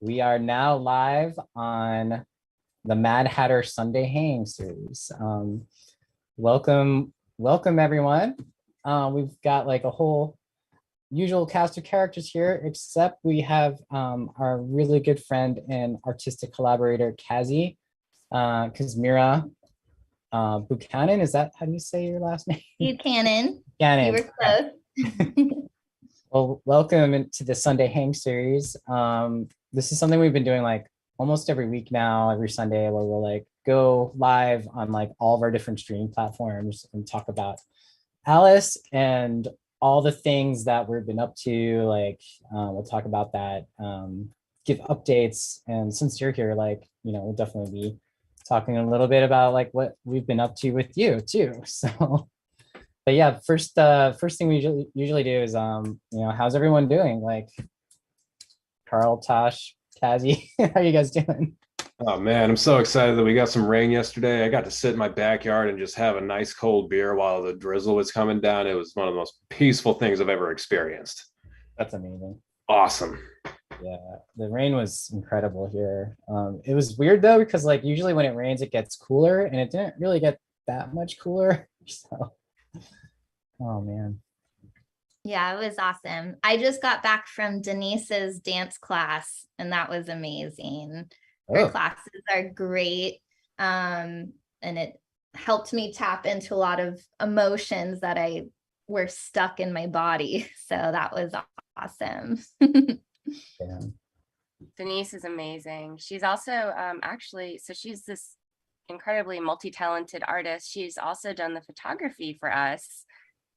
We are now live on the Mad Hatter Sunday Hang series. Welcome everyone. We've got like a whole usual cast of characters here, except we have our really good friend and artistic collaborator, KAZZIE, Kasmira Buchanan. Is that how do you say your last name? Buchanan. Buchanan. You were close. Well, welcome to the Sunday Hang series. This is something we've been doing like almost every week now, every Sunday, where we'll like go live on like all of our different streaming platforms and talk about Alice and all the things that we've been up to. Like we'll talk about that, give updates. And since you're here, like, we'll definitely be talking a little bit about like what we've been up to with you too. So. But yeah, first thing we usually do is how's everyone doing? Like Carl, Tosh, KAZZIE, how are you guys doing? Oh man, I'm so excited that we got some rain yesterday. I got to sit in my backyard and just have a nice cold beer while the drizzle was coming down. It was one of the most peaceful things I've ever experienced. That's amazing. Awesome. Yeah, the rain was incredible here. It was weird though, because like usually when it rains, it gets cooler, and it didn't really get that much cooler. So. Oh man. Yeah, it was awesome. I just got back from Denise's dance class and that was amazing. Her classes are great. And it helped me tap into a lot of emotions that were stuck in my body. So that was awesome. Yeah. Denise is amazing. She's also she's this incredibly multi-talented artist. She's also done the photography for us.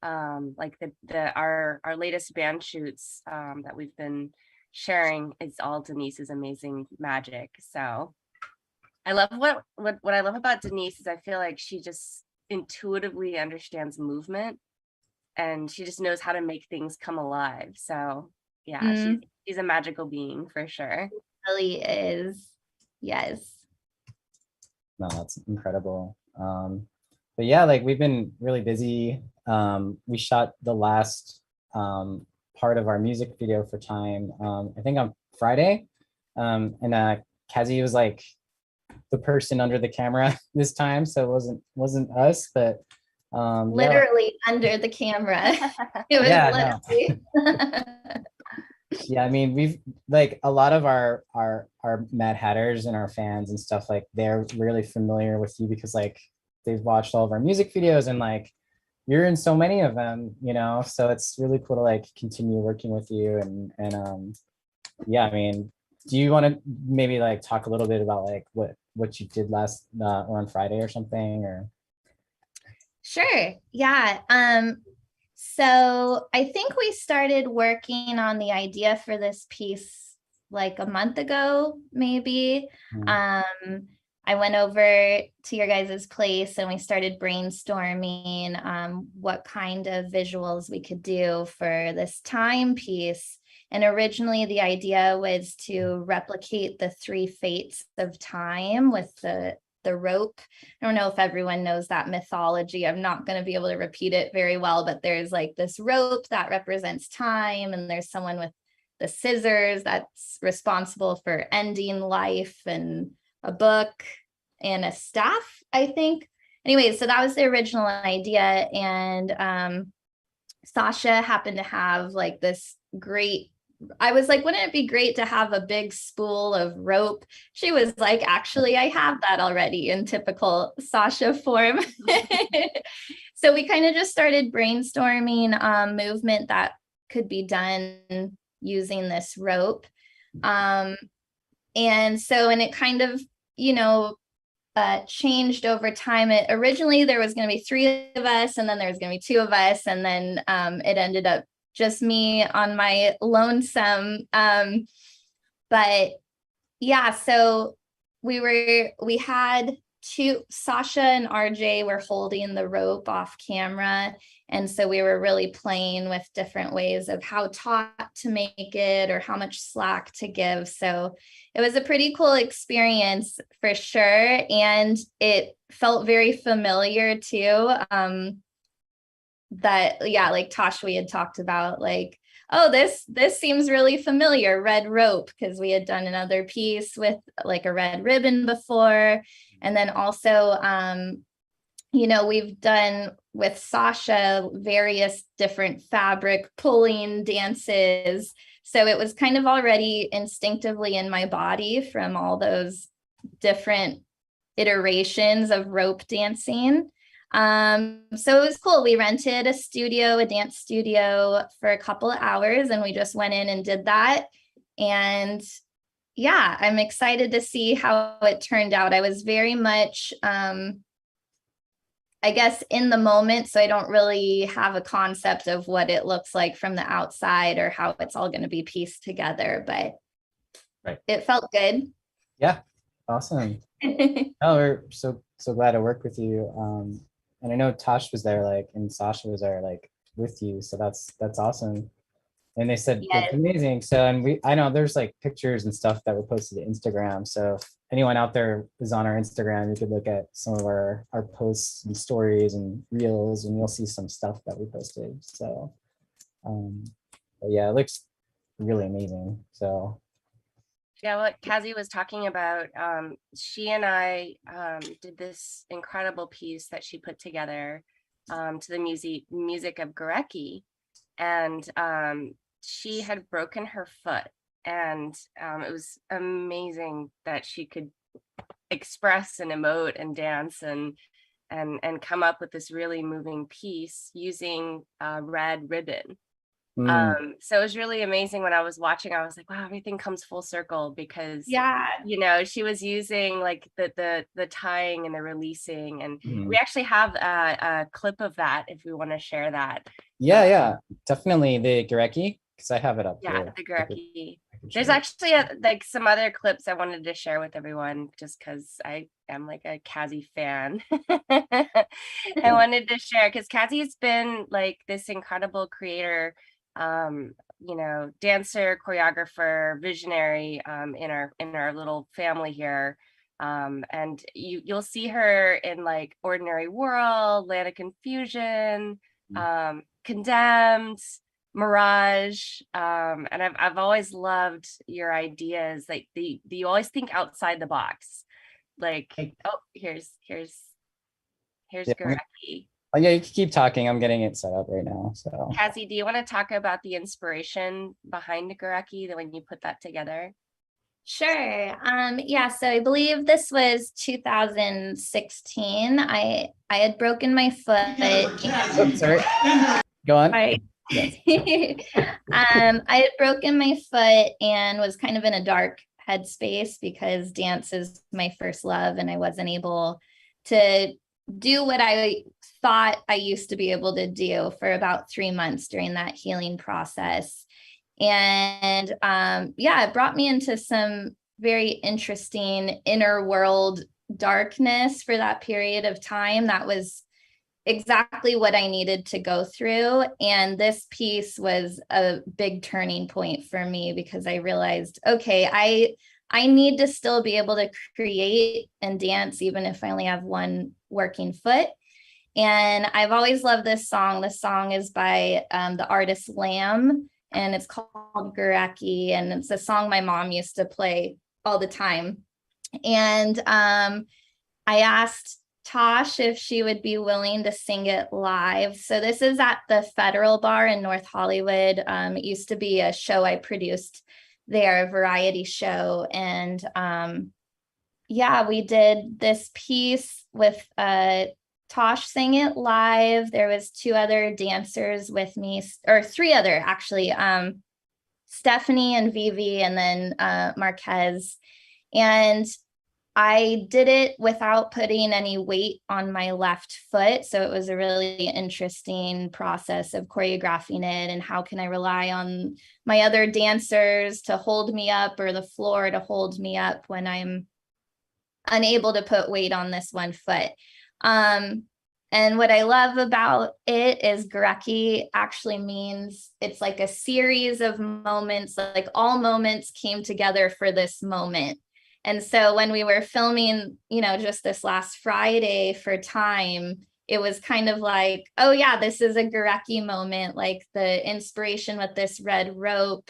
Like our latest band shoots that we've been sharing is all Denise's amazing magic. So I love what I love about Denise is I feel like she just intuitively understands movement and she just knows how to make things come alive. So yeah, she's a magical being for sure. She really is. Yes. No, that's incredible. But yeah, like we've been really busy. We shot the last part of our music video for Time, I think on Friday. And KAZZIE was like the person under the camera this time, so it wasn't us, but literally under the camera. It was literally. No. Yeah, I mean, we've like a lot of our Mad Hatters and our fans and stuff, like they're really familiar with you because like they've watched all of our music videos and like you're in so many of them, so it's really cool to like continue working with you. And yeah, I mean, do you want to maybe like talk a little bit about like what you did last or on Friday or something? Or Sure. Yeah. So I think we started working on the idea for this piece like a month ago, maybe. I went over to your guys' place and we started brainstorming what kind of visuals we could do for this time piece. And originally the idea was to replicate the 3 fates of time with the rope. I don't know if everyone knows that mythology. I'm not going to be able to repeat it very well, but there's like this rope that represents time, and there's someone with the scissors that's responsible for ending life, and a book and a staff, I think. Anyway, so that was the original idea. And Sasha happened to have like this great, I was like, wouldn't it be great to have a big spool of rope? She was like, actually, I have that already, in typical Sasha form. So we kind of just started brainstorming movement that could be done using this rope. And it kind of, changed over time. Originally there was going to be 3 of us, and then there was going to be 2 of us, and then it ended up just me on my lonesome. But yeah, so we had 2, Sasha and RJ were holding the rope off camera. And so we were really playing with different ways of how taut to make it or how much slack to give. So it was a pretty cool experience for sure. And it felt very familiar too. That, yeah, like Tosh, we had talked about, like oh, this seems really familiar, red rope, because we had done another piece with like a red ribbon before. And then also, we've done with Sasha various different fabric pulling dances. So it was kind of already instinctively in my body from all those different iterations of rope dancing. So it was cool. We rented a dance studio for a couple of hours, and we just went in and did that. And yeah, I'm excited to see how it turned out. I was very much, I guess, in the moment, so I don't really have a concept of what it looks like from the outside or how it's all going to be pieced together, but Right. It felt good. Yeah, awesome. Oh, we're so glad to work with you. And I know Tosh was there, like, and Sasha was there, like, with you. So that's awesome. And they said Yes. it's amazing. So, and I know there's like pictures and stuff that were posted to Instagram. So if anyone out there is on our Instagram, you could look at some of our posts and stories and reels, and you'll see some stuff that we posted. So, but yeah, it looks really amazing. So Yeah, what KAZZIE was talking about, she and I did this incredible piece that she put together to the music of Gurecki, and she had broken her foot, and it was amazing that she could express and emote and dance and come up with this really moving piece using red ribbon. So it was really amazing when I was watching. I was like, wow, everything comes full circle, because Yeah. she was using like the tying and the releasing, and Mhm. we actually have a clip of that if we want to share that. yeah, definitely the Gurecki, because I have it up Yeah, here. the Gurecki. I could There's show you. actually like some other clips I wanted to share with everyone, just because I am like a KAZZIE fan. I wanted to share because KAZZIE's been like this incredible creator, dancer, choreographer, visionary in our little family here. And you'll see her in like Ordinary World, Land of Confusion, Condemned, Mirage, and I've always loved your ideas. Like you always think outside the box. Like, oh, here's Yeah, Gurecki. oh, yeah, you can keep talking. I'm getting it set up right now. So KAZZIE, do you want to talk about the inspiration behind Gurecki, when you put that together? Sure. Yeah, so I believe this was 2016. I had broken my foot. oh, sorry. Go on. Right. Yes. I had broken my foot and was kind of in a dark headspace because dance is my first love, and I wasn't able to do what I thought I used to be able to do for about 3 months during that healing process. And it brought me into some very interesting inner world darkness for that period of time. That was exactly what I needed to go through. And this piece was a big turning point for me, because I realized, okay, I need to still be able to create and dance, even if I only have one working foot. And I've always loved this song. This song is by the artist Lamb, and it's called Gurecki. And it's a song my mom used to play all the time. And I asked Tosh if she would be willing to sing it live. So this is at the Federal Bar in North Hollywood. It used to be a show I produced there, a variety show. And we did this piece with Tosh sang it live. There was 2 other dancers with me, or 3 other actually, Stephanie and Vivi, and then Marquez. And I did it without putting any weight on my left foot. So it was a really interesting process of choreographing it, and how can I rely on my other dancers to hold me up, or the floor to hold me up when I'm unable to put weight on this one foot. And what I love about it is Gurecki actually means it's like a series of moments, like all moments came together for this moment. And so when we were filming, just this last Friday for Time, it was kind of like, oh yeah, this is a Gurecki moment, like the inspiration with this red rope.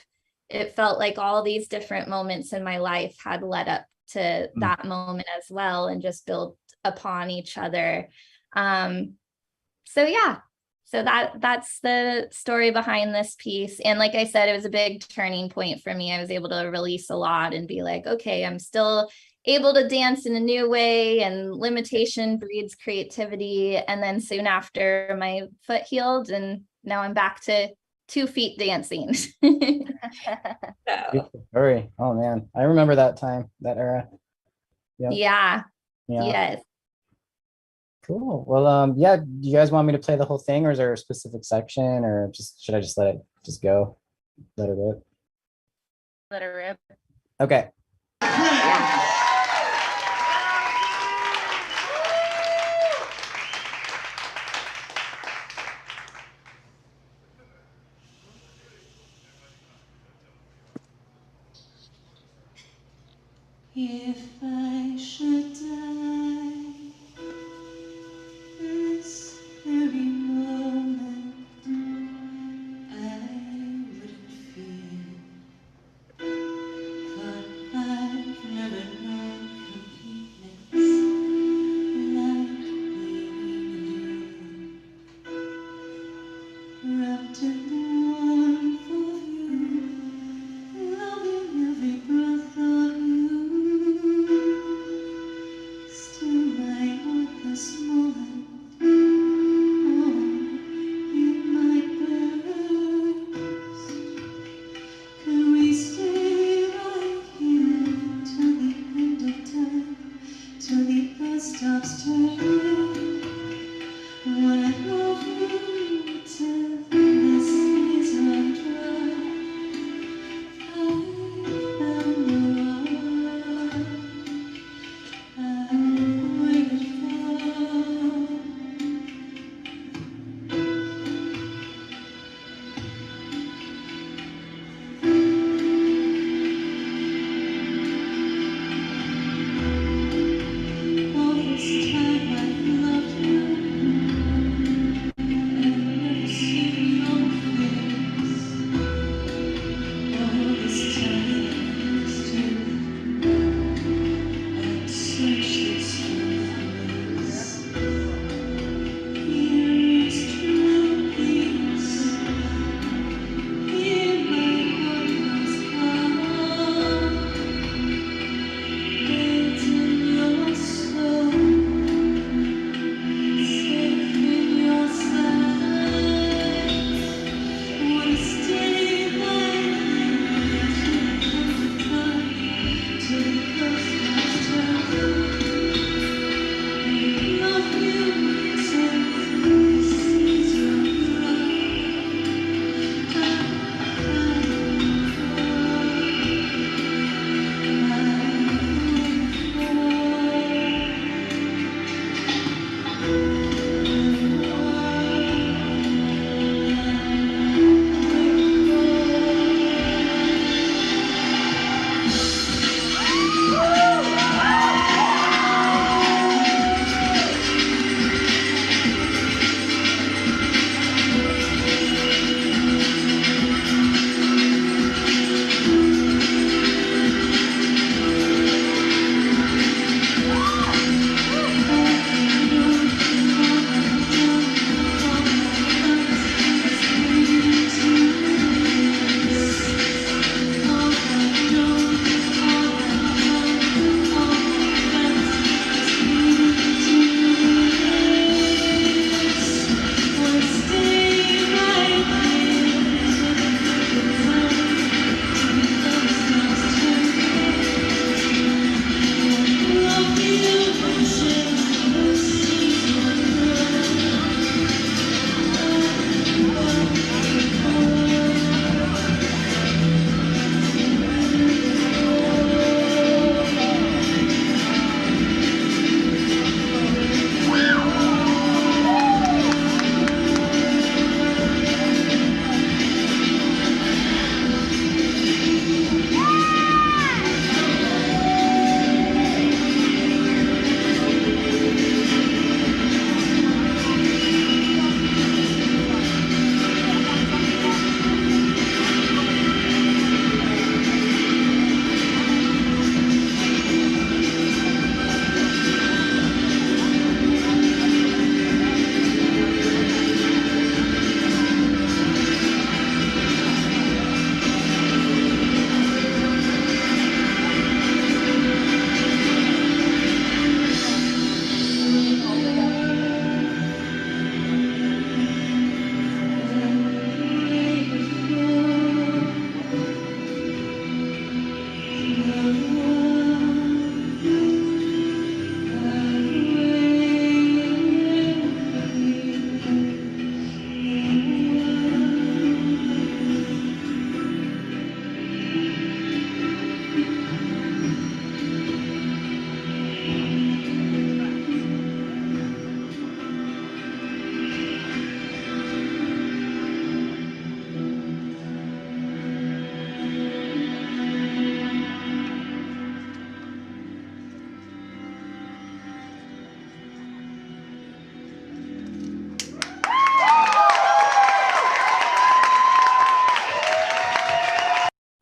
It felt like all these different moments in my life had led up to that moment as well, and just built upon each other. So yeah, so that's the story behind this piece. And like I said, it was a big turning point for me. I was able to release a lot and be like, okay, I'm still able to dance in a new way, and limitation breeds creativity. And then soon after, my foot healed, and now I'm back to 2 feet dancing. So, Hurry. Oh man, I remember that time, that era. Yep. yeah, Yeah. yes. Cool. Well, yeah, do you guys want me to play the whole thing, or is there a specific section, or just should I just let it just go? Let it rip. Let her rip. Okay. If I should die this very moment, I wouldn't feel, but I've never known completeness like being here, wrapped in the warmth of you, loving every breath of you. Still my heart this moment, oh, it might burst. Could we stay right here till the end of time, till the earth stops turning? When I love you till this is run dry, I found the one I've waited for. All this time I've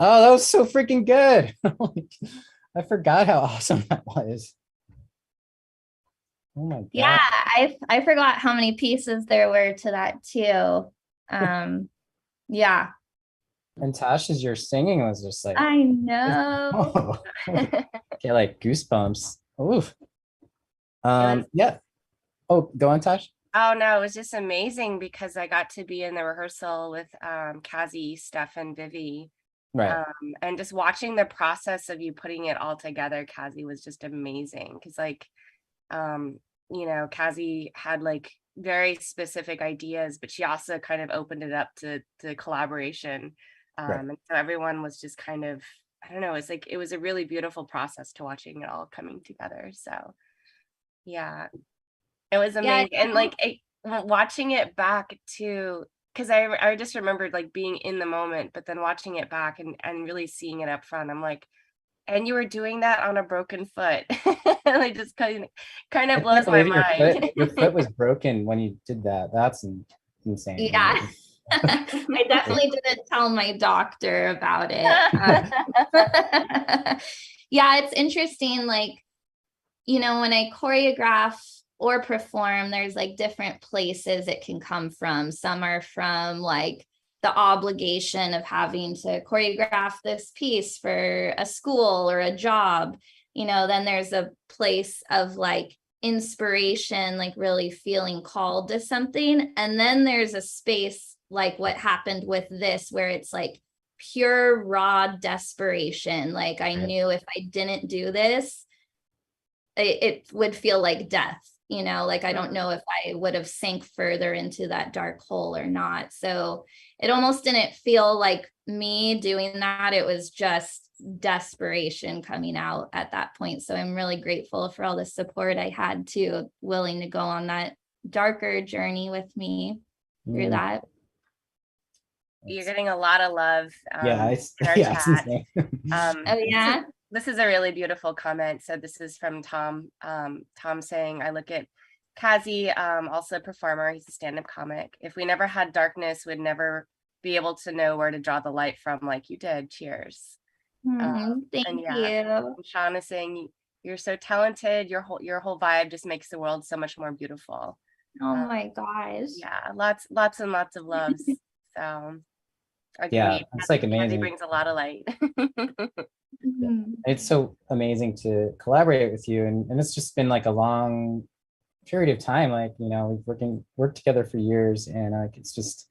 Oh, that was so freaking good. I forgot how awesome that was. Oh my God. Yeah, I forgot how many pieces there were to that too. Yeah, And Tasha's, your singing was just like, I know. oh, get like goosebumps. Oof. was- Yeah. Oh, go on, Tash. Oh no, it was just amazing because I got to be in the rehearsal with KAZZIE, Steph, and Vivi. Right. And just watching the process of you putting it all together, KAZZIE, was just amazing. Cause like, KAZZIE had like very specific ideas, but she also kind of opened it up to collaboration. Right. And so everyone was just kind of, I don't know, it's like, it was a really beautiful process to watching it all coming together. So yeah, it was amazing. And like watching it back too, because I just remembered like being in the moment, but then watching it back and really seeing it up front, I'm like, and you were doing that on a broken foot. And it just kind of I can't blows my believe mind. your foot was broken when you did that. That's insane. Yeah. I definitely didn't tell my doctor about it. Yeah, it's interesting. Like, when I choreograph or perform, there's like different places it can come from. Some are from like the obligation of having to choreograph this piece for a school or a job. Then there's a place of like inspiration, like really feeling called to something. And then there's a space like what happened with this, where it's like pure raw desperation. Like I knew if I didn't do this, it would feel like death, like I don't know if I would have sank further into that dark hole or not. So it almost didn't feel like me doing that. It was just desperation coming out at that point. So I'm really grateful for all the support I had too, willing to go on that darker journey with me through that. You're getting a lot of love. Yeah, in our it's chat. insane. Oh yeah. This is a really beautiful comment. So this is from Tom. Tom saying, I look at KAZZIE, also a performer. He's a stand-up comic. If we never had darkness, we'd never be able to know where to draw the light from like you did. Cheers. Thank you. And Sean is saying, you're so talented. Your whole vibe just makes the world so much more beautiful. Oh my gosh. Yeah, lots and lots of loves. So Yeah, agreed. it's like KAZZIE amazing. brings a lot of light. It's so amazing to collaborate with you, and it's just been like a long period of time. Like, we've worked together for years, and like it's just,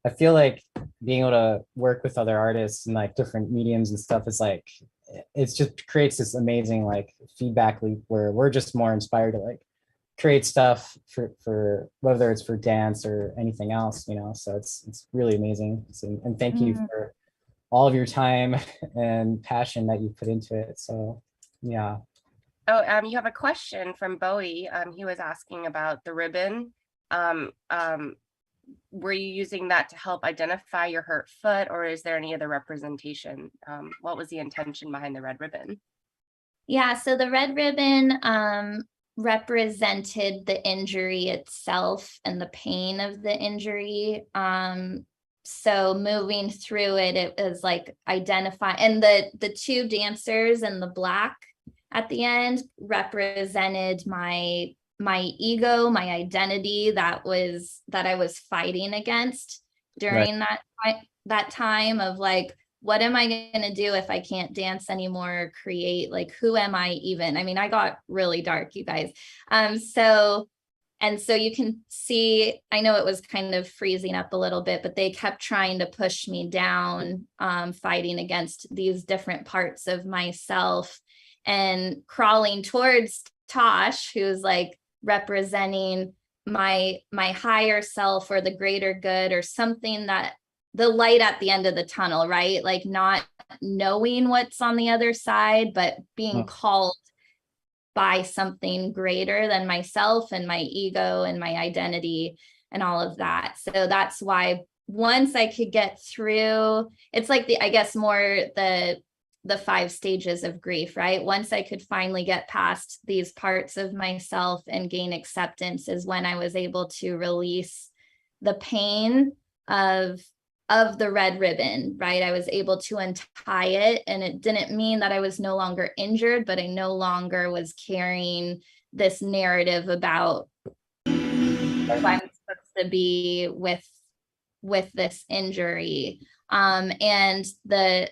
I feel like being able to work with other artists and like different mediums and stuff is like, it's just creates this amazing like feedback loop where we're just more inspired to like create stuff for whether it's for dance or anything else, so it's really amazing. And thank you for all of your time and passion that you put into it. So yeah. Oh, you have a question from Bowie. He was asking about the ribbon. Were you using that to help identify your hurt foot, or is there any other representation? What was the intention behind the red ribbon? Yeah, so the red ribbon represented the injury itself and the pain of the injury. So moving through it, it was like identify, and the two dancers in the black at the end represented my ego, my identity that I was fighting against during that time of like, what am I going to do if I can't dance anymore or create? Like, who am I even? I mean, I got really dark, you guys. So you can see, I know it was kind of freezing up a little bit, but they kept trying to push me down, fighting against these different parts of myself and crawling towards Tosh, who's like representing my higher self or the greater good or something, that the light at the end of the tunnel, right? Like not knowing what's on the other side, but being called by something greater than myself and my ego and my identity and all of that. So that's why once I could get through, it's like I guess more the 5 stages of grief, right? Once I could finally get past these parts of myself and gain acceptance is when I was able to release the pain of of the red ribbon, right? I was able to untie it, and it didn't mean that I was no longer injured, but I no longer was carrying this narrative about who I'm supposed to be with this injury. And the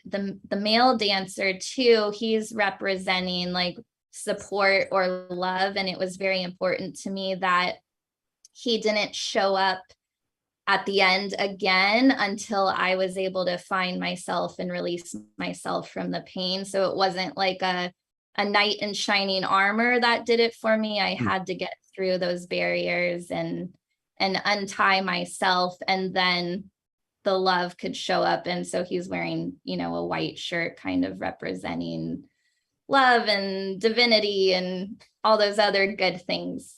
male dancer too, he's representing like support or love. And it was very important to me that he didn't show up at the end again until I was able to find myself and release myself from the pain. So it wasn't like a knight in shining armor that did it for me. I had to get through those barriers and untie myself, and then the love could show up. And so he's wearing, you know, a white shirt kind of representing love and divinity and all those other good things.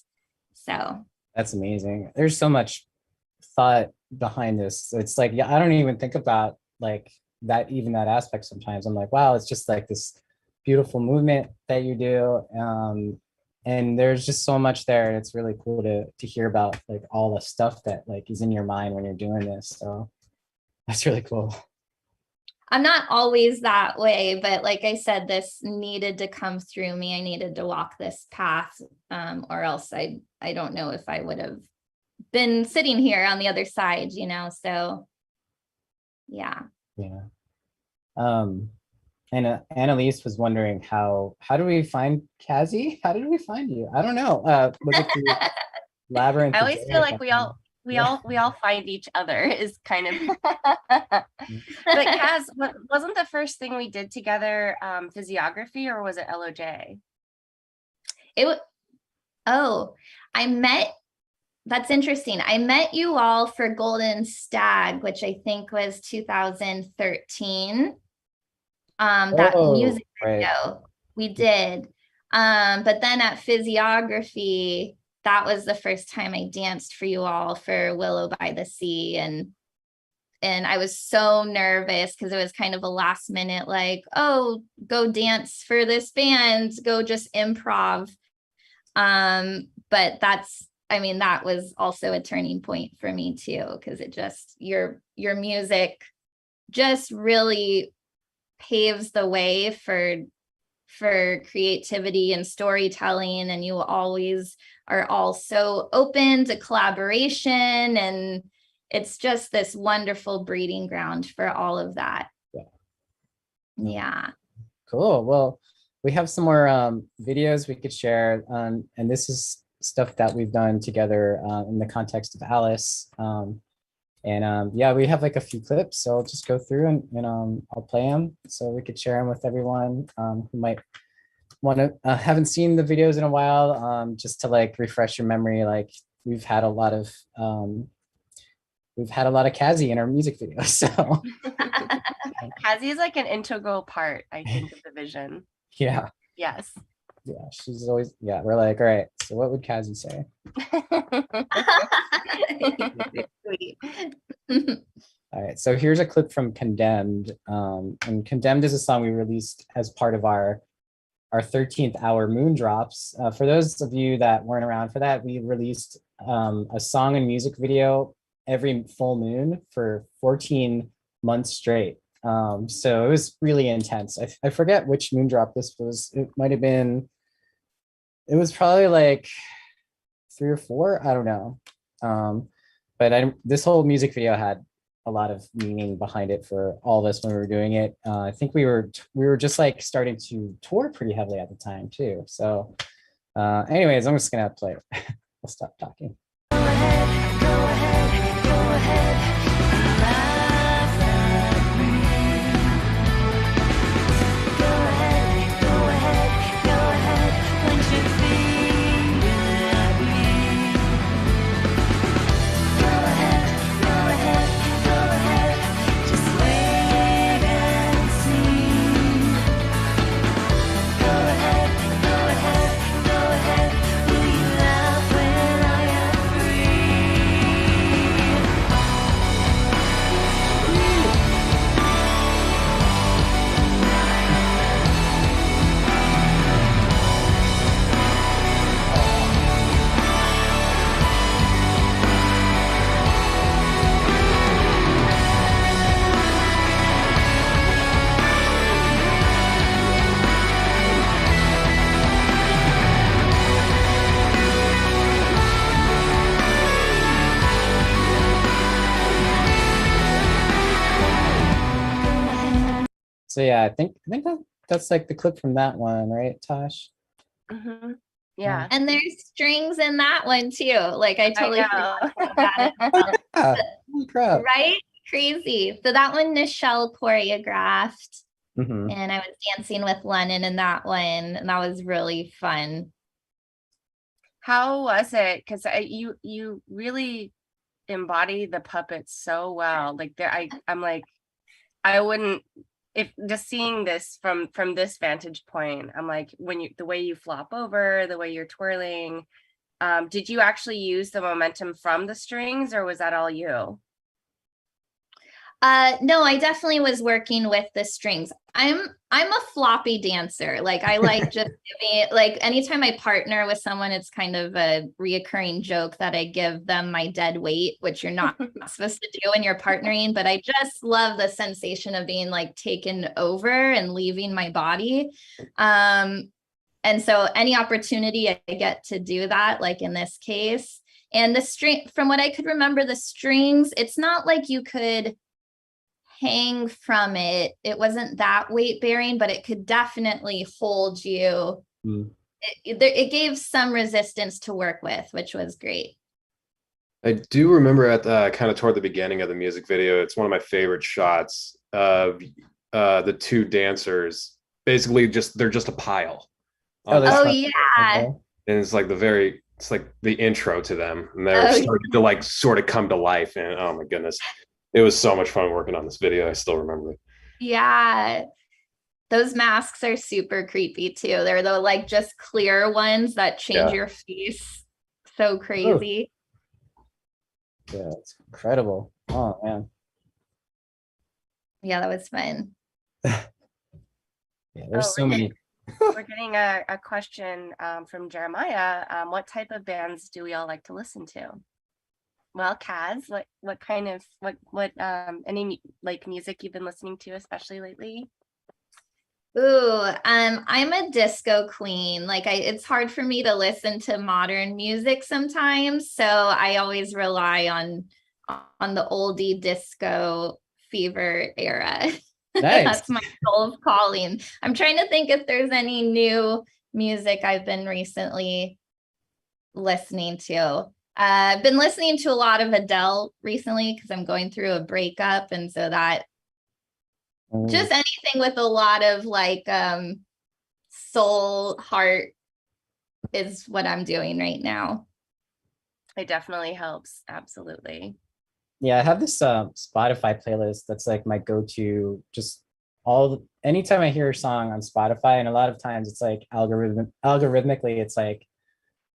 So That's amazing. There's so much thought behind this. It's like, yeah, I don't even think about like that, even that aspect sometimes. I'm like, wow, it's just like this beautiful movement that you do. And there's just so much there. And it's really cool to hear about like all the stuff that like is in your mind when you're doing this. So that's really cool. I'm not always that way, but like I said, this needed to come through me. I needed to walk this path, or else I don't know if I would have been sitting here on the other side, you know? So yeah. Yeah. And Annalise was wondering how do we find KAZZIE? How did we find you? I don't know. Was it through Labyrinth? I always feel like we all find each other is kind of but Kaz, wasn't the first thing we did together physiography, or was it LOJ? That's interesting. I met you all for Golden Stag, which I think was 2013. That music video we did. But then at physiography, that was the first time I danced for you all for Willow by the Sea. And I was so nervous because it was kind of a last minute, like, oh, go dance for this band, go just improv. But that was also a turning point for me too, because it just, your music just really paves the way for creativity and storytelling, and you always are all so open to collaboration, and it's just this wonderful breeding ground for all of that. Yeah. Cool. Well, we have some more videos we could share, and this is stuff that we've done together in the context of Alice. Yeah, we have like a few clips, so I'll just go through and I'll play them so we could share them with everyone who might want to haven't seen the videos in a while, just to like refresh your memory. Like we've had a lot of KAZZIE in our music videos. So KAZZIE is like an integral part, I think, of the vision. Yeah. Yes. Yeah, she's always, yeah, we're like, all right, so what would KAZZIE say? All right, so here's a clip from Condemned. And Condemned is a song we released as part of our 13th hour moon drops. For those of you that weren't around for that, we released a song and music video every full moon for 14 months straight. So it was really intense. I forget which moon drop this was. It might have been, it was probably like 3 or 4, I don't know. But this whole music video had a lot of meaning behind it for all of us when we were doing it. I think we were just like starting to tour pretty heavily at the time too. So anyways, I'm just gonna play it. I'll stop talking. Go ahead, go ahead. So yeah, I think that's like the clip from that one, right, Tosh? Mhm. Yeah, And there's strings in that one too. Like I totally forgot about that as well. Ah, holy crap. Right? Crazy. So that one Nichelle choreographed, Mhm. and I was dancing with Lennon in that one, and that was really fun. How was it? Because you really embody the puppets so well. Like I'm like, I wouldn't, if just seeing this from this vantage point, I'm like, the way you flop over, the way you're twirling, did you actually use the momentum from the strings, or was that all you? No, I definitely was working with the strings. I'm a floppy dancer. Like I like just giving like anytime I partner with someone, it's kind of a reoccurring joke that I give them my dead weight, which you're not supposed to do when you're partnering. But I just love the sensation of being like taken over and leaving my body. And so any opportunity I get to do that, like in this case, and the string, from what I could remember, the strings, it's not like you could hang from it. It wasn't that weight bearing, but it could definitely hold you. Mm. It gave some resistance to work with, which was great. I do remember at kind of toward the beginning of the music video, it's one of my favorite shots of the two dancers. Basically, they're just a pile. Oh, that's Oh fun. yeah. And it's like it's like the intro to them, and they're Oh, starting to like sort of come to life. And oh my goodness, it was so much fun working on this video. I still remember it. yeah. Those masks are super creepy too. They're the like just clear ones that change Yeah. your face. So Oh, crazy. yeah, it's incredible. Oh man. Yeah, that was fun. Yeah, there's Oh, so many. we're getting a question from Jeremiah. What type of bands do we all like to listen to? Well, Kaz, what kind of what any like music you've been listening to, especially lately? Ooh, I'm a disco queen. Like it's hard for me to listen to modern music sometimes, so I always rely on the oldie disco fever era. Nice. That's my soul of calling. I'm trying to think if there's any new music I've been recently listening to. I've been listening to a lot of Adele recently because I'm going through a breakup, and so that just anything with a lot of like soul heart is what I'm doing right now. It definitely helps. Absolutely. Yeah, I have this Spotify playlist that's like my go-to, just anytime I hear a song on Spotify, and a lot of times it's like algorithmically, it's like,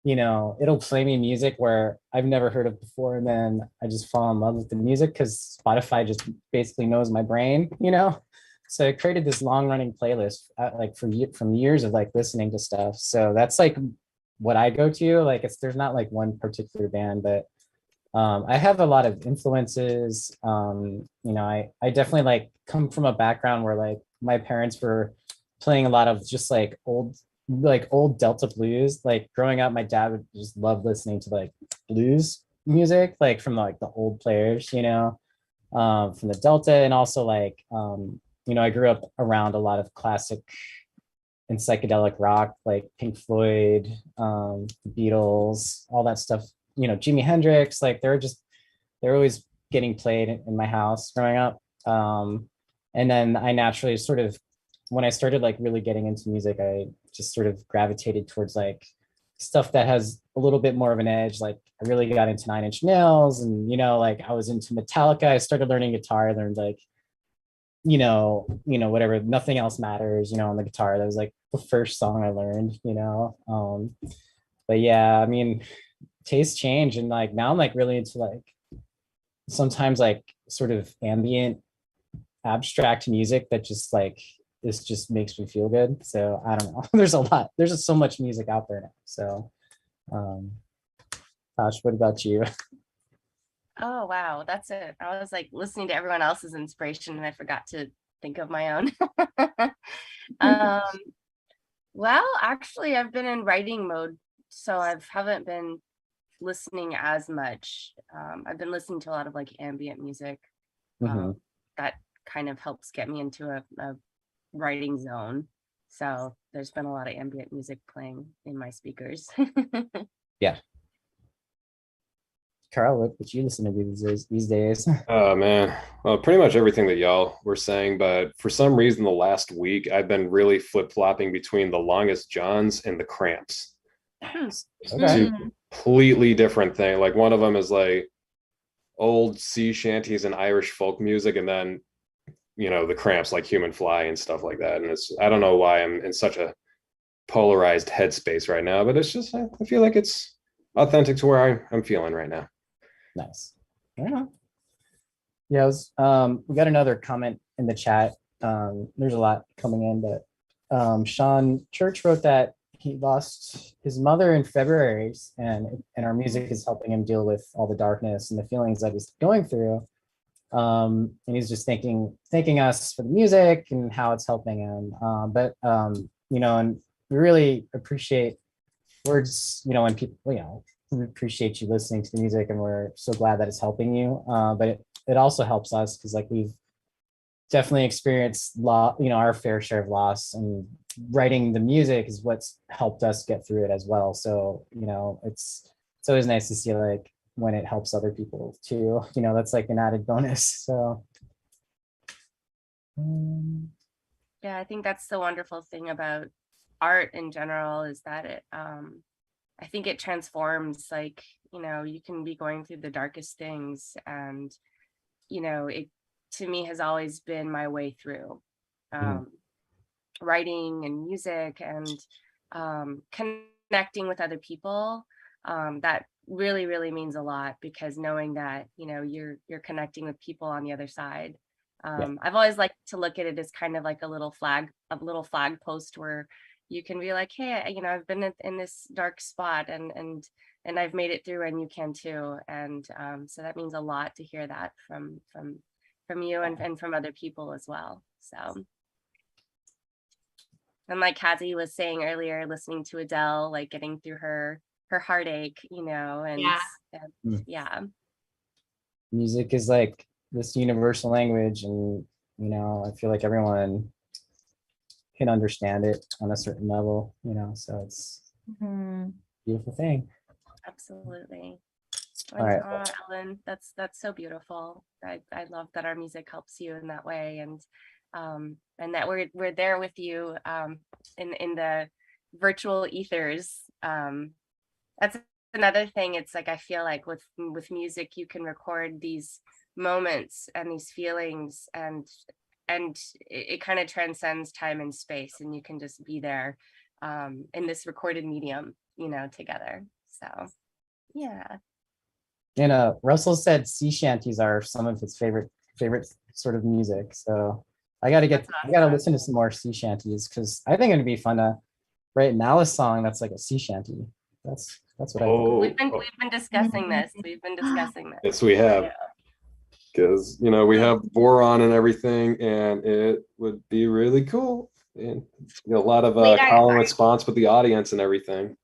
it'll play me music where I've never heard of before, and then I just fall in love with the music because Spotify just basically knows my brain. So I created this long-running playlist like from years of like listening to stuff. So that's like what I go to. Like there's not like one particular band, but I have a lot of influences. I definitely like come from a background where like my parents were playing a lot of just like old Delta blues. Like growing up, my dad would just love listening to like blues music, like from like the old players, from the Delta, and also like I grew up around a lot of classic and psychedelic rock, like Pink Floyd, the Beatles, all that stuff. Jimi Hendrix, like they're always getting played in my house growing up. And then I naturally sort of, when I started like really getting into music, I just sort of gravitated towards like stuff that has a little bit more of an edge. Like I really got into Nine Inch Nails, and like I was into Metallica. I started learning guitar. I learned like whatever, Nothing Else Matters, on the guitar. That was like the first song I learned. But yeah, I mean, tastes change, and like now I'm like really into like sometimes like sort of ambient abstract music that just like this just makes me feel good. So I don't know. There's just so much music out there now. So Tosh, what about you? Oh wow, that's it. I was like listening to everyone else's inspiration and I forgot to think of my own. um, well, actually, I've been in writing mode, so I haven't been listening as much. I've been listening to a lot of like ambient music. Mhm. That kind of helps get me into a writing zone. So there's been a lot of ambient music playing in my speakers. Yeah. Carl, what you listen to these days? Oh man, well, pretty much everything that y'all were saying, but for some reason, the last week I've been really flip-flopping between the Longest Johns and the Cramps. Okay. Two completely different thing. Like one of them is like old sea shanties and Irish folk music, and then the Cramps like Human Fly and stuff like that. And I don't know why I'm in such a polarized headspace right now, but it's just I feel like it's authentic to where I'm feeling right now. Nice. Yeah. Yeah, we got another comment in the chat. There's a lot coming in, but Sean Church wrote that he lost his mother in February, and our music is helping him deal with all the darkness and the feelings that he's going through. And he's just thanking us for the music and how it's helping him. And we really appreciate words, when people, we appreciate you listening to the music, and we're so glad that it's helping you. But it also helps us because we've definitely experienced our fair share of loss, and writing the music is what's helped us get through it as well. So, it's always nice to see when it helps other people too, that's like an added bonus. So. Yeah, I think that's the wonderful thing about art in general is that it, I think it transforms, you can be going through the darkest things, and, it to me has always been my way through writing and music and connecting with other people. That really, really means a lot, because knowing that, you're connecting with people on the other side. I've always liked to look at it as kind of like a little flag post where you can be like, hey, I've been in this dark spot and I've made it through, and you can too. And so that means a lot to hear that from you and from other people as well. So, and like KAZZIE was saying earlier, listening to Adele, like getting through her heartache, and yeah. Music is like this universal language, and I feel like everyone can understand it on a certain level, so it's a beautiful thing. Absolutely. All right. Ellen, that's so beautiful. I love that our music helps you in that way, and that we're there with you in the virtual ethers. That's another thing. It's like I feel like with music you can record these moments and these feelings, and it kind of transcends time and space, and you can just be there in this recorded medium, together. So yeah. And Russell said sea shanties are some of his favorite sort of music. So I gotta listen to some more sea shanties, because I think it'd be fun to write an Alice song that's like a sea shanty. That's what I think. We've been discussing this. We've been discussing this. Yes, we have. Because we have boron and everything, and it would be really cool, and a lot of call and response with the audience and everything.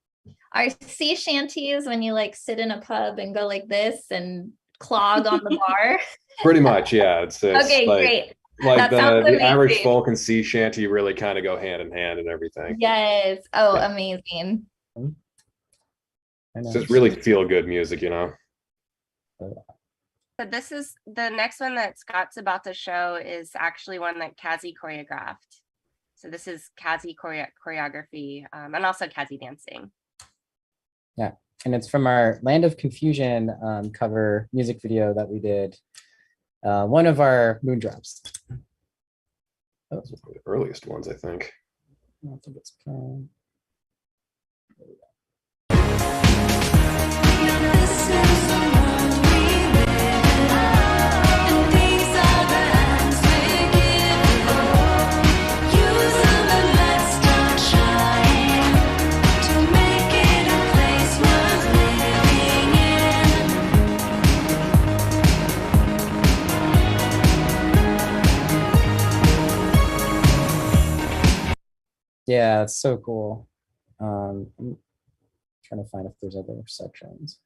Are sea shanties when you sit in a pub and go like this and clog on the bar? Pretty much, yeah. It's okay, great. Like the Irish folk and sea shanty really kind of go hand in hand and everything. Yes. Oh, yeah. Amazing. It's just really feel good music, So this is the next one that Scott's about to show is actually one that KAZZIE choreographed. So this is KAZZIE choreography and also KAZZIE dancing. Yeah, and it's from our Land of Confusion cover music video that we did. One of our Moondrops. That was one of the earliest ones, I think. I don't think it's current. Yeah, it's so cool. I'm trying to find if there's other sections.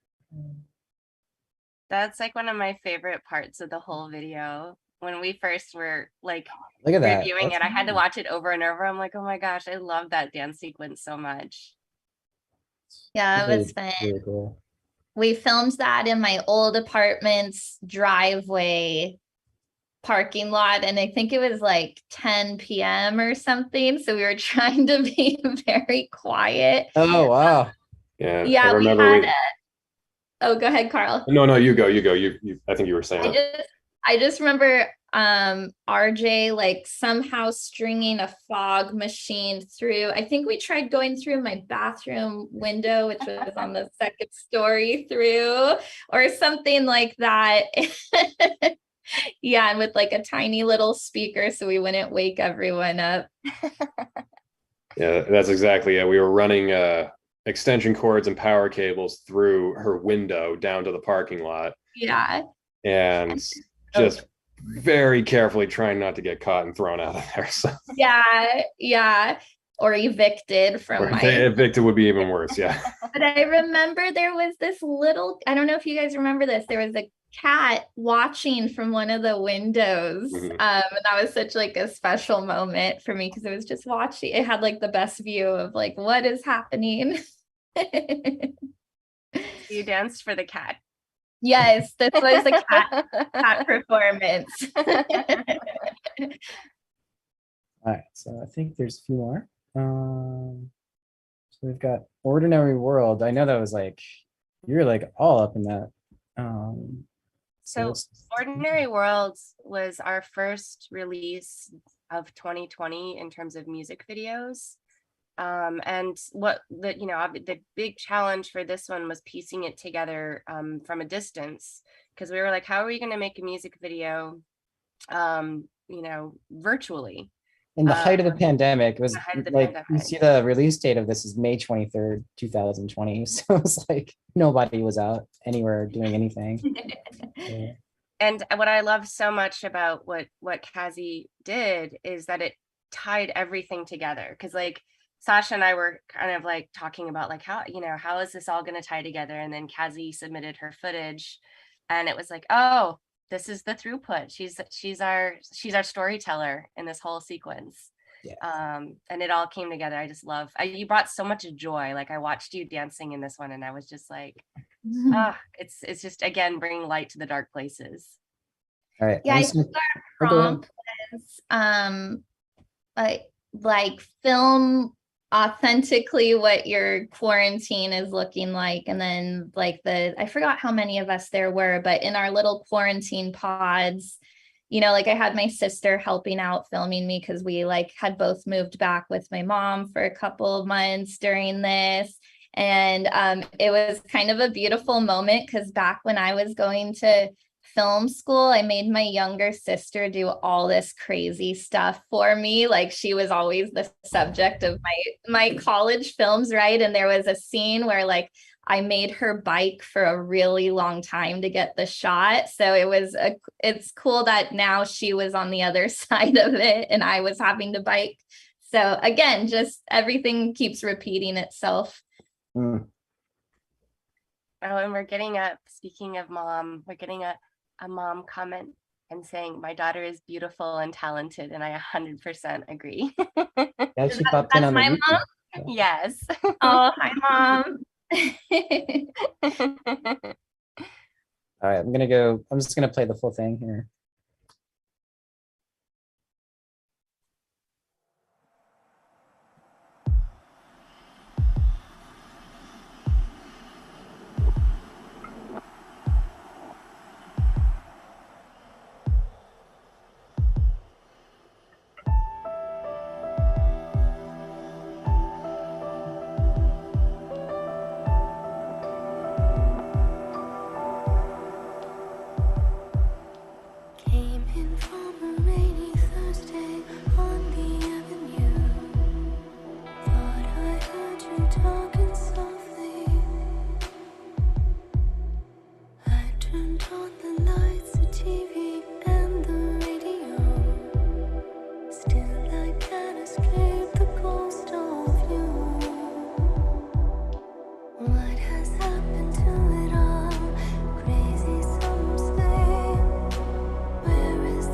That's like one of my favorite parts of the whole video, when we first were like Look at that. reviewing it. That's I had to nice. watch it over and over. I'm like, oh my gosh, I love that dance sequence so much. Yeah, it Really, was fun. really cool. We filmed that in my old apartment's driveway parking lot, and I think it was like 10 p.m. or something. So we were trying to be very quiet. Oh wow. Yeah, I Yeah, we remember had oh, go ahead, Carl. No, you go. You. I think you were saying. I just remember RJ like somehow stringing a fog machine through. I think we tried going through my bathroom window, which was on the second story through, or something like that. Yeah, and with like a tiny little speaker so we wouldn't wake everyone up. Yeah, that's exactly it. We were running extension cords and power cables through her window down to the parking lot. Yeah. And just very carefully trying not to get caught and thrown out of there. So Yeah. Or evicted from my evicted would be even worse. Yeah. But I remember there was this little, I don't know if you guys remember this, there was a cat watching from one of the windows. Mhm. And that was such like a special moment for me because it was just watching. It had like the best view of like what is happening. You danced for the cat. Yes, this was a cat performance. All right, so I think there's a few more. So we've got Ordinary World. I know that was like you're like all up in that. So let's- Ordinary Worlds was our first release of 2020 in terms of music videos. And what the big challenge for this one was piecing it together from a distance, because we were like, how are we going to make a music video virtually? in the height of the pandemic, it was the height of the like you pandemic. see the release date of this is May 23rd, 2020. So it's like nobody was out anywhere doing anything. Yeah. And what I love so much about what KAZZIE did is that it tied everything together, because like Sasha and I were kind of like talking about like how is this all going to tie together, and then KAZZIE submitted her footage and it was like, oh, this is the throughput. She's our storyteller in this whole sequence. Yes. And it all came together. I just love you brought so much joy. Like I watched you dancing in this one and I was just like, it's just again bringing light to the dark places. All right. Yeah, I Listen- think our Oh, go ahead. prompt was like film authentically what your quarantine is looking like, and then like I forgot how many of us there were, but in our little quarantine pods, like I had my sister helping out filming me because we like had both moved back with my mom for a couple of months during this. And it was kind of a beautiful moment because back when I was going to film school, I made my younger sister do all this crazy stuff for me. Like she was always the subject of my college films, right? And there was a scene where like I made her bike for a really long time to get the shot. So it's cool that now she was on the other side of it and I was having to bike. So again, just everything keeps repeating itself. Mm. Oh, and we're getting speaking of mom, we're getting a mom comment and saying my daughter is beautiful and talented, and I 100% agree. Yeah, she popped in That's on the my YouTube. mom? Yes. Oh, hi, mom. All right, I'm just gonna play the full thing here. Came in from a rainy Thursday on the avenue. Thought I heard you talking softly. I turned on the lights, the TV, and the radio. Still, I can't escape the ghost of you. What has happened to it all? Crazy, some say. Where is the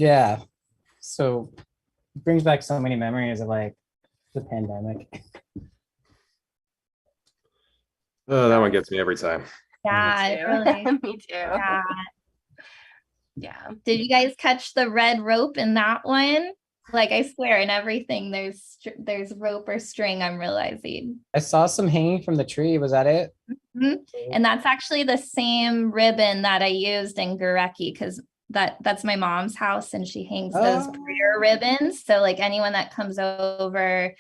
Yeah. So it brings back so many memories of like the pandemic. Oh, that one gets me every time. Yeah, it too. really. Me too. Yeah. Yeah. Did you guys catch the red rope in that one? Like I swear, in everything there's rope or string. I'm realizing, I saw some hanging from the tree. Was that it? Mhm. And that's actually the same ribbon that I used in Gurecki because that's my mom's house and she hangs those prayer Oh. ribbons. So like anyone that comes over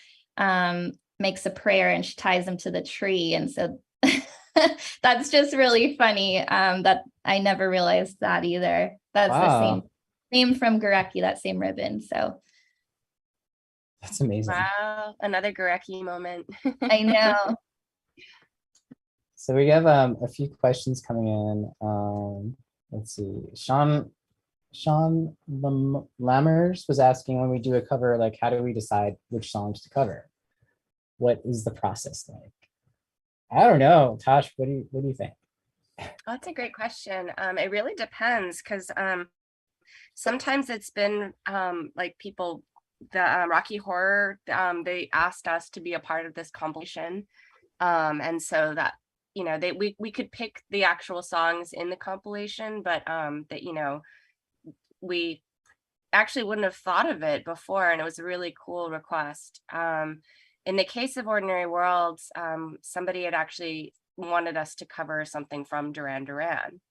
makes a prayer and she ties them to the tree. And so that's just really funny. That I never realized that either. That's the Wow. same from Gurecki, that same ribbon. So That's amazing. Wow. Another Gurecki moment. I know. So we have a few questions coming in. Let's see. Sean Lammers was asking, when we do a cover, like how do we decide which songs to cover? What is the process like? I don't know. Tosh, what do you think? Oh, that's a great question. It really depends because sometimes it's been like people, the Rocky Horror, they asked us to be a part of this compilation. And so that, you know, we could pick the actual songs in the compilation, but that, you know, we actually wouldn't have thought of it before, and it was a really cool request. In the case of Ordinary Worlds, somebody had actually wanted us to cover something from Duran Duran.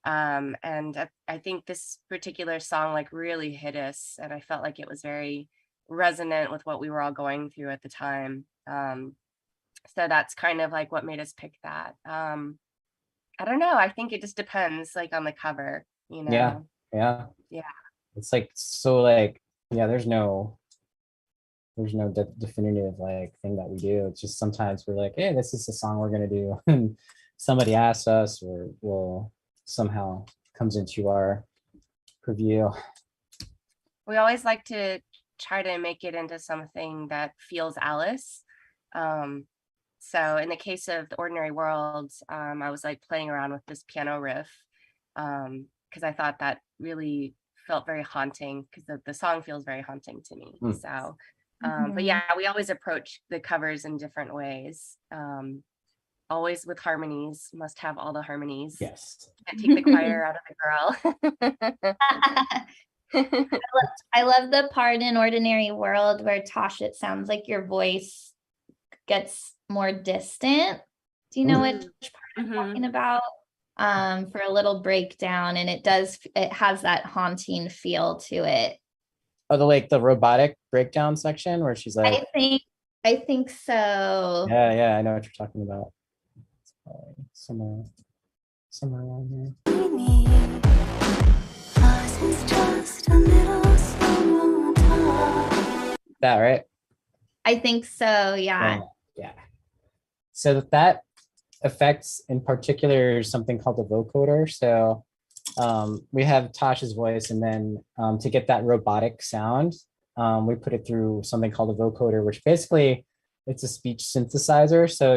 And I think this particular song like really hit us, and I felt like it was very resonant with what we were all going through at the time. So that's kind of like what made us pick that. I don't know. I think it just depends like on the cover, you know? Yeah. Yeah. Yeah. It's like, so like, yeah, there's no definitive like thing that we do. It's just sometimes we're like, hey, this is the song we're gonna do. And somebody asks us or will somehow comes into our purview. We always like to try to make it into something that feels Alice. So in the case of The Ordinary Worlds, I was like playing around with this piano riff because I thought that really felt very haunting because the song feels very haunting to me. Mm. So, but yeah, we always approach the covers in different ways. Always with harmonies, must have all the harmonies. Yes. Can't take the choir out of the girl. I love the part in Ordinary World where Tosh, it sounds like your voice gets more distant. Do you know which part I'm talking about? For a little breakdown, and it has that haunting feel to it. Oh, the robotic breakdown section where she's like, I think so. yeah, I know what you're talking about. It's probably somewhere around here. That right? I think so, yeah. Yeah. So that affects in particular something called the vocoder. So we have Tasha's voice, and then to get that robotic sound, we put it through something called a vocoder, which basically it's a speech synthesizer. So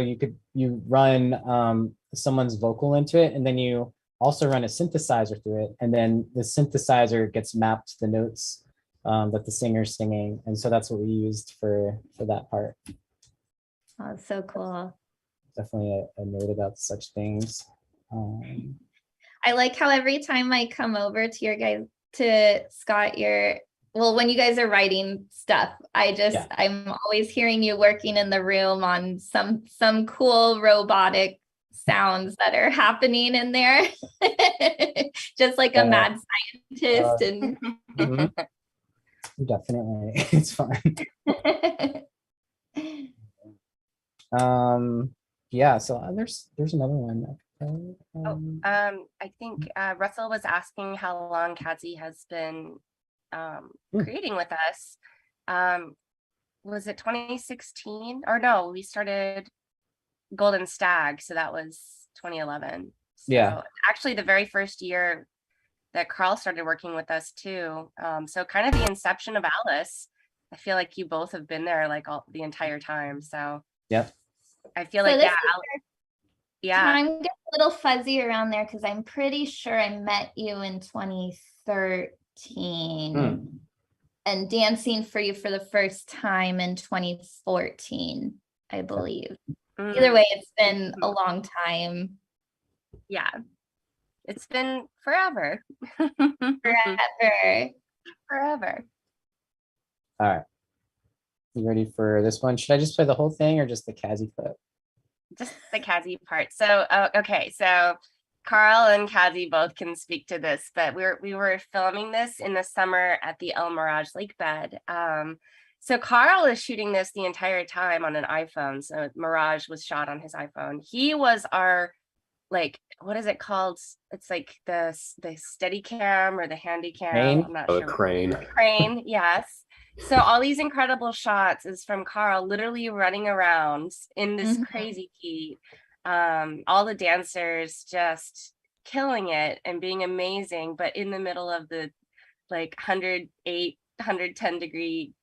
you run someone's vocal into it, and then you also run a synthesizer through it, and then the synthesizer gets mapped to the notes that the singer's singing, and so that's what we used for that part. Oh, it's so cool. Definitely a note about such things. I like how every time I come over to Scott, when you guys are writing stuff, I'm always hearing you working in the room on some cool robotic sounds that are happening in there. Just like a mad scientist. And definitely, it's fun. Yeah, so there's another one. I think Russell was asking how long KAZZIE has been creating with us. Was it 2016? Or no, we started Golden Stag, so that was 2011. So yeah, actually the very first year that Carl started working with us too. So kind of the inception of Alice. I feel like you both have been there like the entire time. So yep. I feel like Time gets a little fuzzy around there because I'm pretty sure I met you in 2013. and Dancing for You for the first time in 2014, I believe. Either way, it's been a long time. Yeah, it's been forever. Forever. Forever. All right. You ready for this one? Should I just play the whole thing or just the KAZZIE clip? Just the KAZZIE part. So, okay, so Carl and KAZZIE both can speak to this, but we were filming this in the summer at the El Mirage lake bed. So Carl is shooting this the entire time on an iPhone. So Mirage was shot on his iPhone. He was our, like, what is it called? It's like the steady cam or the handy cam. Crane? I'm not The sure. crane. Crane, yes. So all these incredible shots is from Carl literally running around in this crazy heat. All the dancers just killing it and being amazing, but in the middle of the like 108, 110 degree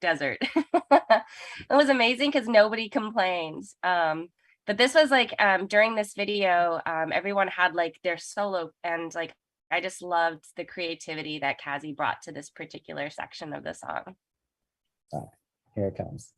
desert. It was amazing because nobody complained. But this was like during this video, everyone had like their solo, and like I just loved the creativity that KAZZIE brought to this particular section of the song. Here it comes.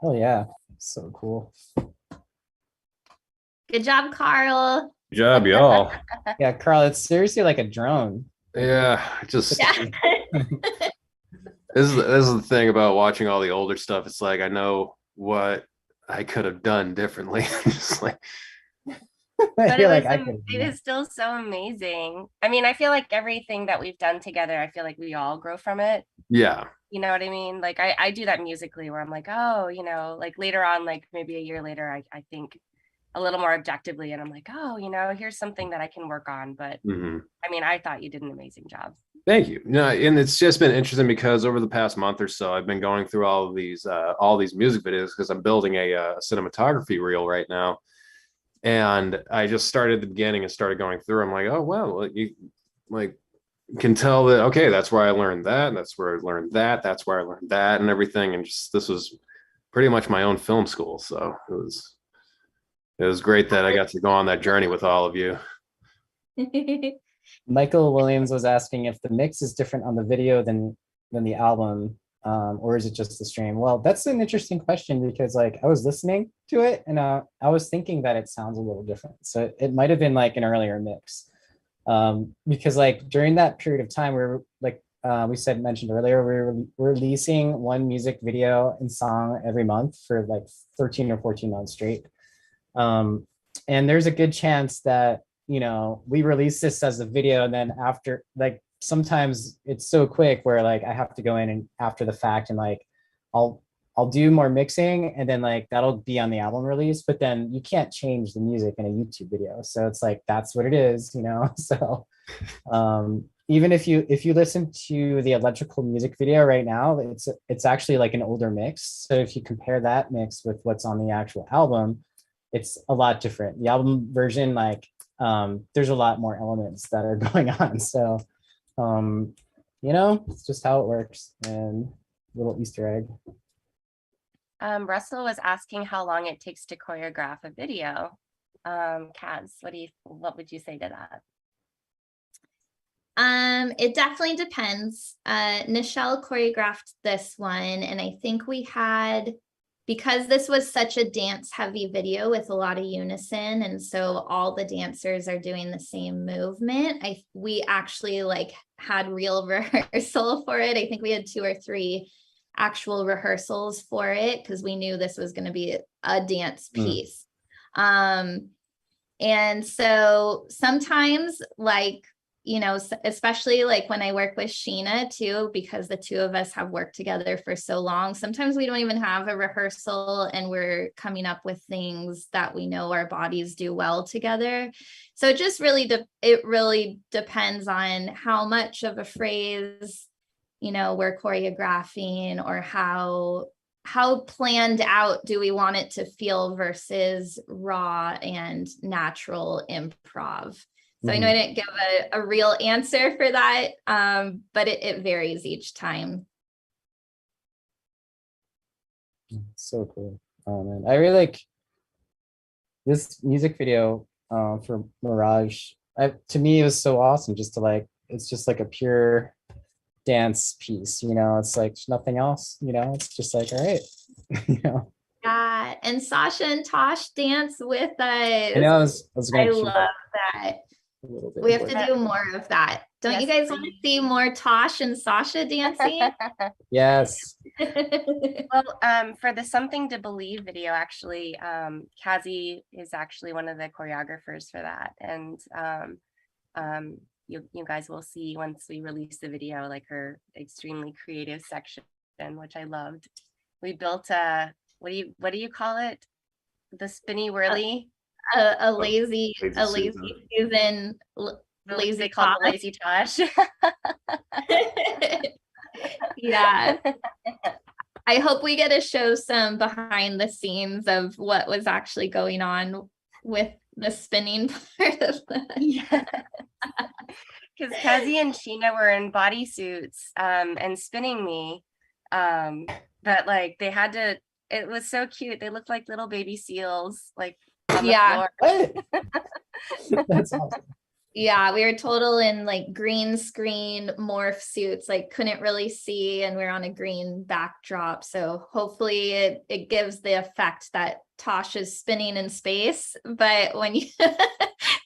Oh yeah, so cool. Good job, Carl. Good job, y'all. Yeah, Carl, it's seriously like a drone. Yeah, just Yeah. this is the thing about watching all the older stuff. It's like I know what I could have done differently. Just like But You're it like, was, it is still so amazing. I mean, I feel like everything that we've done together, I feel like we all grow from it. yeah. You know what I mean? Like I do that musically where I'm like, oh, you know, like later on, like maybe a year later, I think a little more objectively, and I'm like, oh, you know, here's something that I can work on. But I mean, I thought you did an amazing job. Thank you. No, and it's just been interesting because over the past month or so, I've been going through all these music videos because I'm building a cinematography reel right now. And I just started at the beginning and started going through. I'm like, oh well, you like can tell that okay, that's where I learned that, and that's where I learned that, that's where I learned that, and everything. And just this was pretty much my own film school, so it was great that I got to go on that journey with all of you. Michael Williams was asking if the mix is different on the video than the album, or is it just the stream? Well, that's an interesting question because like I was listening to it and I was thinking that it sounds a little different. So it might have been like an earlier mix, because like during that period of time, we were like we mentioned earlier, we were releasing one music video and song every month for like 13 or 14 months straight. And there's a good chance that you know, we release this as a video, and then after, like, sometimes it's so quick where like I have to go in and after the fact and like I'll do more mixing, and then like that'll be on the album release, but then you can't change the music in a YouTube video. So it's like that's what it is, you know. So even if you listen to the electrical music video right now, it's actually like an older mix. So if you compare that mix with what's on the actual album, it's a lot different. The album version, like there's a lot more elements that are going on. So you know, it's just how it works. And little Easter egg. Russell was asking how long it takes to choreograph a video. Kaz, what would you say to that? It definitely depends. Nichelle choreographed this one, and I think we had, because this was such a dance heavy video with a lot of unison, and so all the dancers are doing the same movement. We actually like had real rehearsal for it. I think we had 2 or 3 actual rehearsals for it because we knew this was going to be a dance piece. And so sometimes, like, you know, especially like when I work with Sheena too, because the 2 of us have worked together for so long, sometimes we don't even have a rehearsal and we're coming up with things that we know our bodies do well together. So it just really, it really depends on how much of a phrase, you know, we're choreographing, or how planned out do we want it to feel versus raw and natural improv. So I know I didn't give a real answer for that, but it varies each time. So cool. And I really like this music video for Mirage. To me, it was so awesome just to like, it's just like a pure dance piece, you know. It's like nothing else, you know. It's just like, all right, you know. Yeah, and Sasha and Tosh dance with us. I know. I was gonna love that. We have to do more of that. Don't you guys want to see more Tosh and Sasha dancing? Yes. Well, for the Something to Believe video, actually, KAZZIE is actually one of the choreographers for that. And you guys will see once we release the video, like her extremely creative section, which I loved. We built a, what do you call it? The spinny whirly? A lazy Susan, lazy called the lazy Tosh. Yeah. I hope we get to show some behind the scenes of what was actually going on with the spinning part of that. Yeah. Because KAZZIE and Sheena were in bodysuits and spinning me. But like they had to, it was so cute. They looked like little baby seals, like on the floor. That's awesome. Yeah, we were total in like green screen morph suits, like couldn't really see, and we're on a green backdrop. So hopefully it gives the effect that Tosh is spinning in space. But when you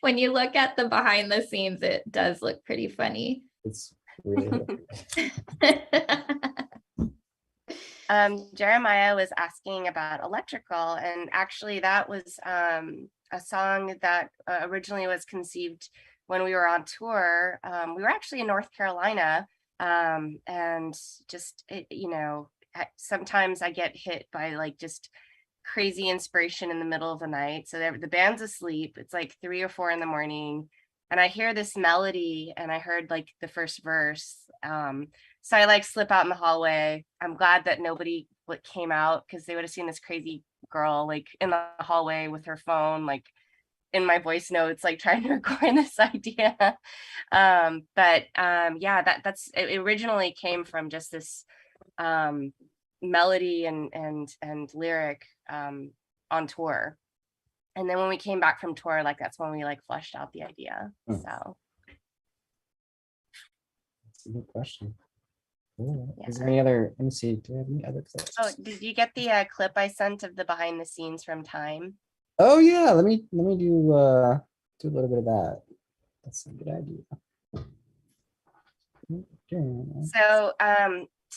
when you look at the behind the scenes, it does look pretty funny. It's really Jeremiah was asking about electrical, and actually that was a song that originally was conceived when we were on tour. We were actually in North Carolina, and just, you know, sometimes I get hit by like just crazy inspiration in the middle of the night. So the band's asleep. It's like 3 or 4 in the morning, and I hear this melody, and I heard like the first verse. So I like slip out in the hallway. I'm glad that nobody came out, because they would have seen this crazy girl like in the hallway with her phone, like in my voice notes, like trying to record this idea. Yeah, that's it originally came from just this melody and lyric on tour. And then when we came back from tour, like that's when we like fleshed out the idea. So that's a good question. Cool. Yeah. Is there any other, let me see, do we have any other clips? Oh, did you get the clip I sent of the behind the scenes from Time? Oh yeah, let me do a little bit of that. That's a good idea. Okay. So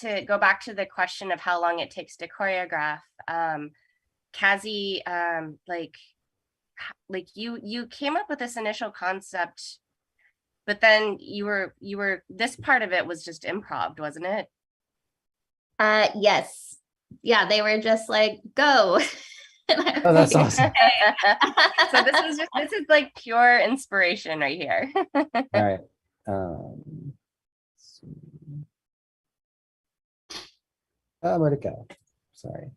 to go back to the question of how long it takes to choreograph, KAZZIE like like you came up with this initial concept, but then you were this part of it was just improv, wasn't it? Yes. Yeah, they were just like, go. Oh, that's awesome. So this is like pure inspiration right here. All right. Let's see. Oh, where'd it go? Sorry.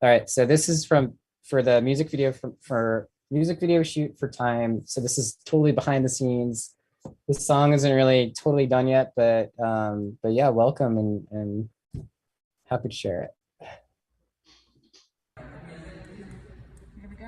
All right. So this is for the music video for music video shoot for Time. So this is totally behind the scenes. This song isn't really totally done yet, but yeah, welcome and happy to share it. Here we go.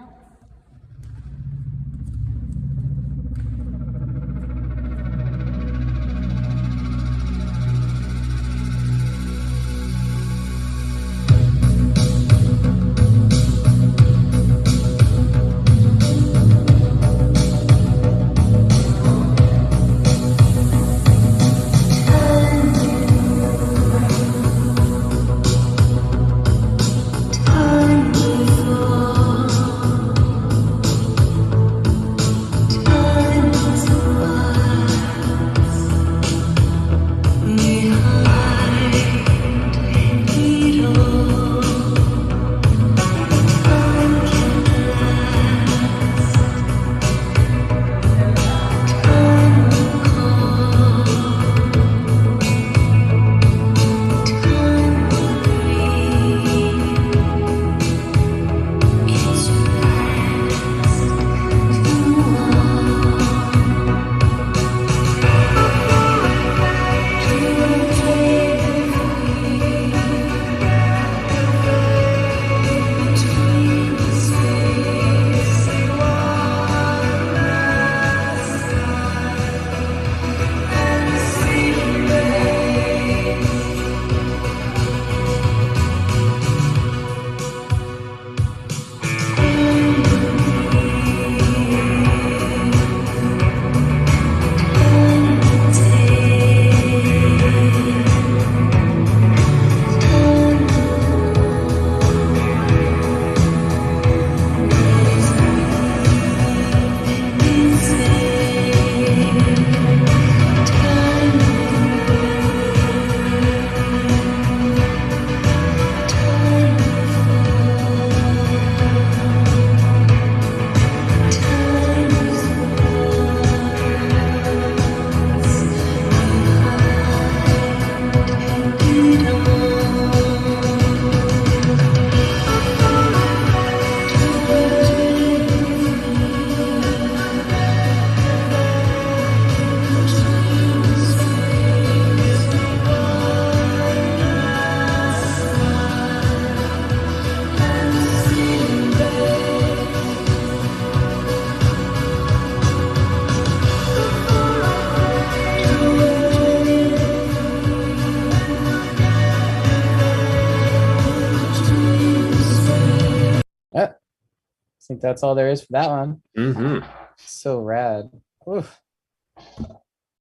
I think that's all there is for that one. Mm-hmm. So rad. Oof.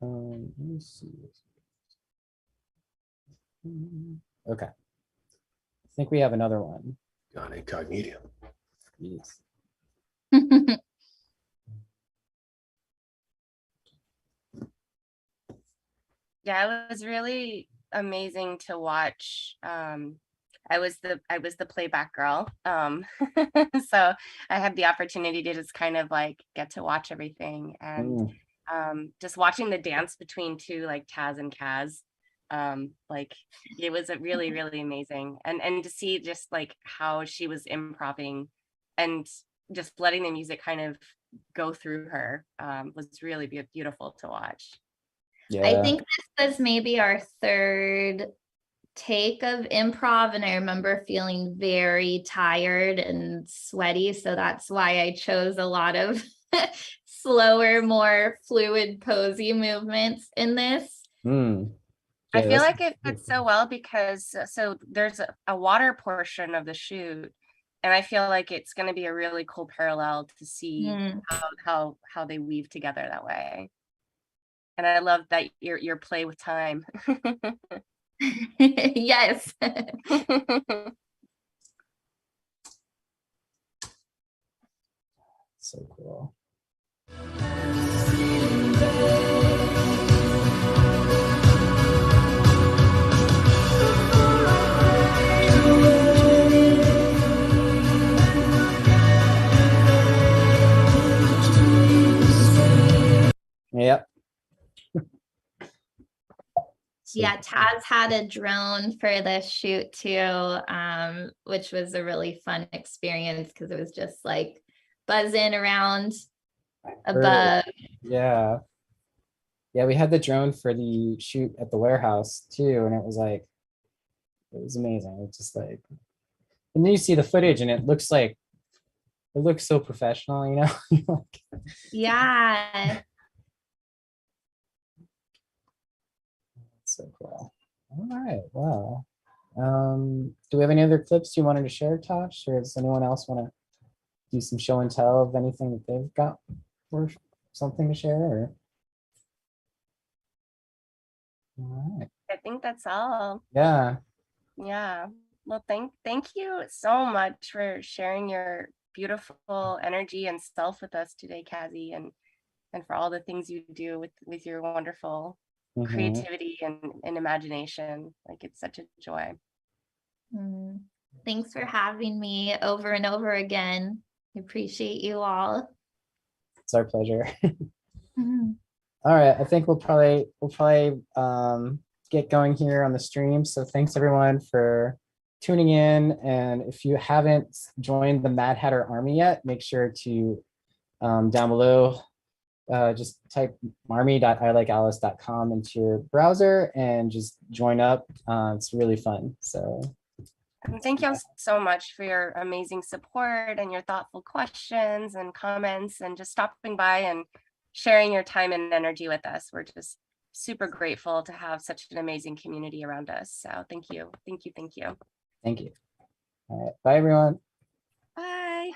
Let me see. Okay. I think we have another one. On incognito. Yes. Yeah, it was really amazing to watch. I was the playback girl. So I had the opportunity to just kind of like get to watch everything, and just watching the dance between two, like Taz and Kaz. Like it was a really, really amazing. And to see just like how she was improvising and just letting the music kind of go through her was really beautiful to watch. Yeah. I think this was maybe our third take of improv, and I remember feeling very tired and sweaty, so that's why I chose a lot of slower, more fluid, posy movements in this. I feel like it fits so well because so there's a water portion of the shoot, and I feel like it's going to be a really cool parallel to see how they weave together that way. And I love that your play with time. Yes. So cool. Yep. So Yeah, Taz had a drone for this shoot too, which was a really fun experience because it was just like buzzing around above. yeah. Yeah, we had the drone for the shoot at the warehouse too, and it was like, it was amazing. It's just like, and then you see the footage and it looks like, it looks so professional, you know? Yeah. So cool. All right, wow. Do we have any other clips you wanted to share, Tosh, or does anyone else want to do some show and tell of anything that they've got or something to share? Or? All right. I think that's all. Yeah. Yeah. Well, thank you so much for sharing your beautiful energy and self with us today, KAZZIE, and for all the things you do with your wonderful Mhm. creativity and imagination. Like, it's such a joy. Mm. Thanks for having me over and over again. I appreciate you all. It's our pleasure. Mhm. All right, I think we'll probably get going here on the stream. So thanks everyone for tuning in. And if you haven't joined the Mad Hatter Army yet, make sure to down below, just type army.ilikealice.com into your browser and just join up. It's really fun. So And thank you all so much for your amazing support and your thoughtful questions and comments and just stopping by and sharing your time and energy with us. We're just super grateful to have such an amazing community around us. So thank you. Thank you. Thank you. thank you. All right, bye everyone. Bye.